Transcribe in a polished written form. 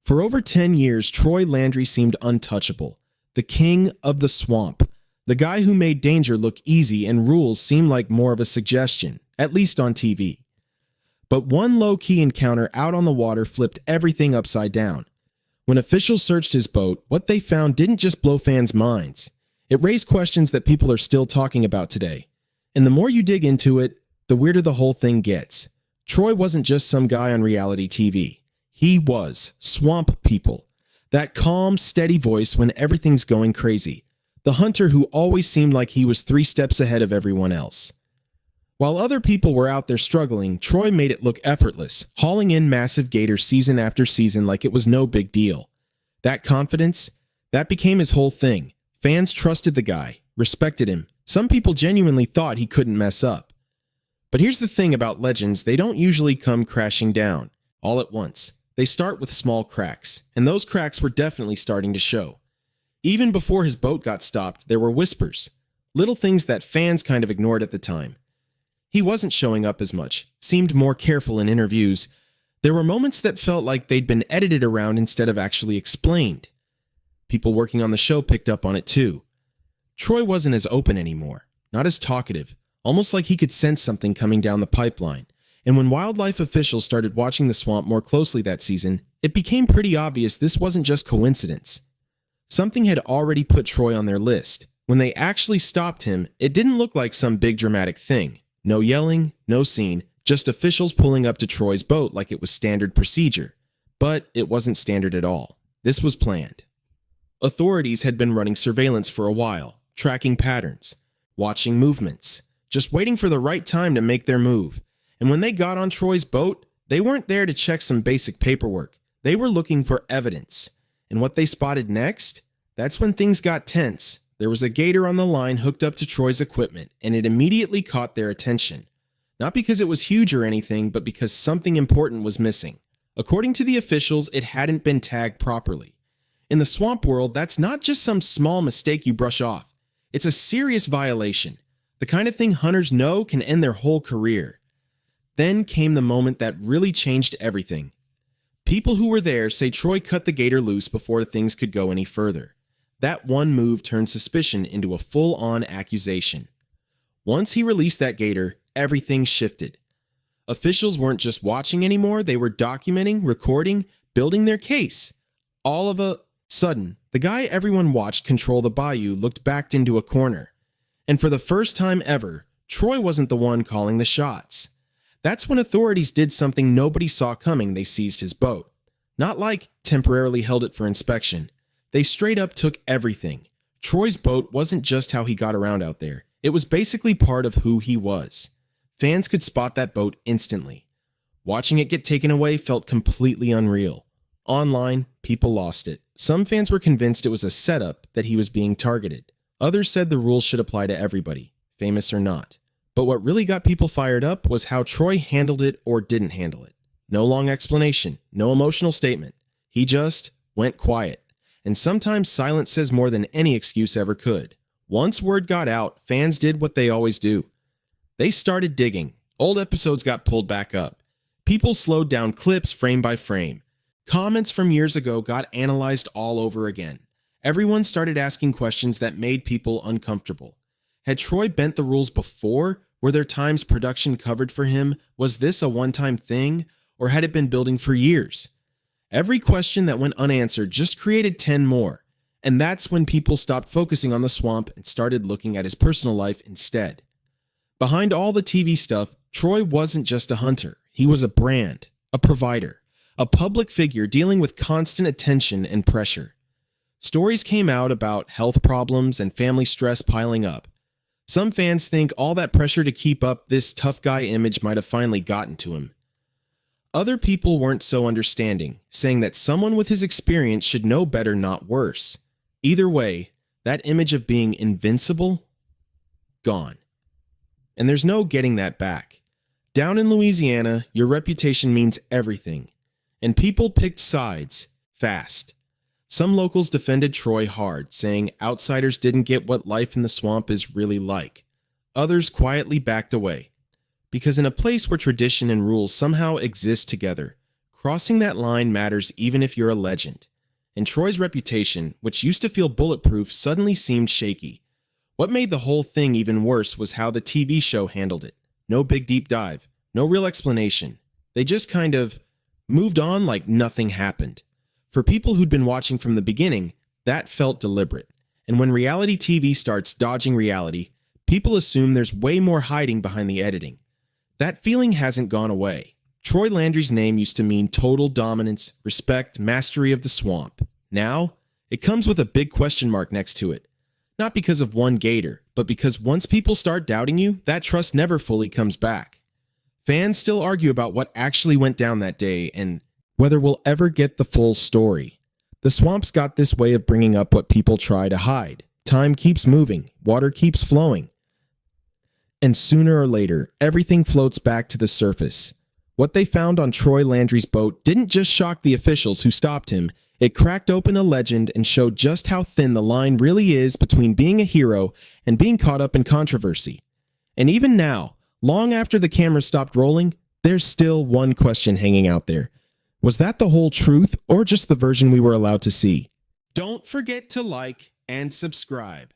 For over 10 years, Troy Landry seemed untouchable, the king of the swamp, the guy who made danger look easy and rules seem like more of a suggestion, at least on TV. But one low-key encounter out on the water flipped everything upside down. When officials searched his boat, what they found didn't just blow fans' minds. It raised questions that people are still talking about today. And the more you dig into it, the weirder the whole thing gets. Troy wasn't just some guy on reality TV. He was Swamp People. That calm, steady voice when everything's going crazy. The hunter who always seemed like he was 3 steps ahead of everyone else. While other people were out there struggling, Troy made it look effortless, hauling in massive gators season after season like it was no big deal. That confidence, that became his whole thing. Fans trusted the guy, respected him. Some people genuinely thought he couldn't mess up. But here's the thing about legends, they don't usually come crashing down, all at once. They start with small cracks, and those cracks were definitely starting to show. Even before his boat got stopped, there were whispers, little things that fans kind of ignored at the time. He wasn't showing up as much, seemed more careful in interviews. There were moments that felt like they'd been edited around instead of actually explained. People working on the show picked up on it too. Troy wasn't as open anymore, not as talkative, almost like he could sense something coming down the pipeline. And when wildlife officials started watching the swamp more closely that season, it became pretty obvious this wasn't just coincidence. Something had already put Troy on their list. When they actually stopped him, it didn't look like some big dramatic thing. No yelling, no scene, just officials pulling up to Troy's boat like it was standard procedure. But it wasn't standard at all. This was planned. Authorities had been running surveillance for a while, tracking patterns, watching movements, just waiting for the right time to make their move. And when they got on Troy's boat, they weren't there to check some basic paperwork. They were looking for evidence. And what they spotted next? That's when things got tense. There was a gator on the line hooked up to Troy's equipment, and it immediately caught their attention. Not because it was huge or anything, but because something important was missing. According to the officials, it hadn't been tagged properly. In the swamp world, that's not just some small mistake you brush off. It's a serious violation. The kind of thing hunters know can end their whole career. Then came the moment that really changed everything. People who were there say Troy cut the gator loose before things could go any further. That one move turned suspicion into a full-on accusation. Once he released that gator, everything shifted. Officials weren't just watching anymore, they were documenting, recording, building their case. All of a sudden, the guy everyone watched control the bayou looked backed into a corner. And for the first time ever, Troy wasn't the one calling the shots. That's when authorities did something nobody saw coming. They seized his boat. Not like temporarily held it for inspection. They straight up took everything. Troy's boat wasn't just how he got around out there. It was basically part of who he was. Fans could spot that boat instantly. Watching it get taken away felt completely unreal. Online, people lost it. Some fans were convinced it was a setup, that he was being targeted. Others said the rules should apply to everybody, famous or not. But what really got people fired up was how Troy handled it or didn't handle it. No long explanation, no emotional statement. He just went quiet. And sometimes silence says more than any excuse ever could. Once word got out, fans did what they always do. They started digging. Old episodes got pulled back up. People slowed down clips frame by frame. Comments from years ago got analyzed all over again. Everyone started asking questions that made people uncomfortable. Had Troy bent the rules before? Were there times production covered for him? Was this a one-time thing? Or had it been building for years? Every question that went unanswered just created 10 more. And that's when people stopped focusing on the swamp and started looking at his personal life instead. Behind all the TV stuff, Troy wasn't just a hunter. He was a brand, a provider, a public figure dealing with constant attention and pressure. Stories came out about health problems and family stress piling up. Some fans think all that pressure to keep up this tough guy image might have finally gotten to him. Other people weren't so understanding, saying that someone with his experience should know better, not worse. Either way, that image of being invincible, gone. And there's no getting that back. Down in Louisiana, your reputation means everything. And people picked sides, fast. Some locals defended Troy hard, saying outsiders didn't get what life in the swamp is really like. Others quietly backed away. Because in a place where tradition and rules somehow exist together, Crossing that line matters even if you're a legend. And Troy's reputation, which used to feel bulletproof, suddenly seemed shaky. What made the whole thing even worse was how the TV show handled it. No big deep dive, no real explanation. They just kind of moved on like nothing happened. For people who'd been watching from the beginning, that felt deliberate. And when reality TV starts dodging reality, people assume there's way more hiding behind the editing. That feeling hasn't gone away. Troy Landry's name used to mean total dominance, respect, mastery of the swamp. Now, it comes with a big question mark next to it. Not because of one gator, but because once people start doubting you, that trust never fully comes back. Fans still argue about what actually went down that day and whether we'll ever get the full story. The swamp's got this way of bringing up what people try to hide. Time keeps moving, water keeps flowing. And sooner or later, everything floats back to the surface. What they found on Troy Landry's boat didn't just shock the officials who stopped him, it cracked open a legend and showed just how thin the line really is between being a hero and being caught up in controversy. And even now, long after the camera stopped rolling, there's still one question hanging out there. Was that the whole truth or just the version we were allowed to see? Don't forget to like and subscribe.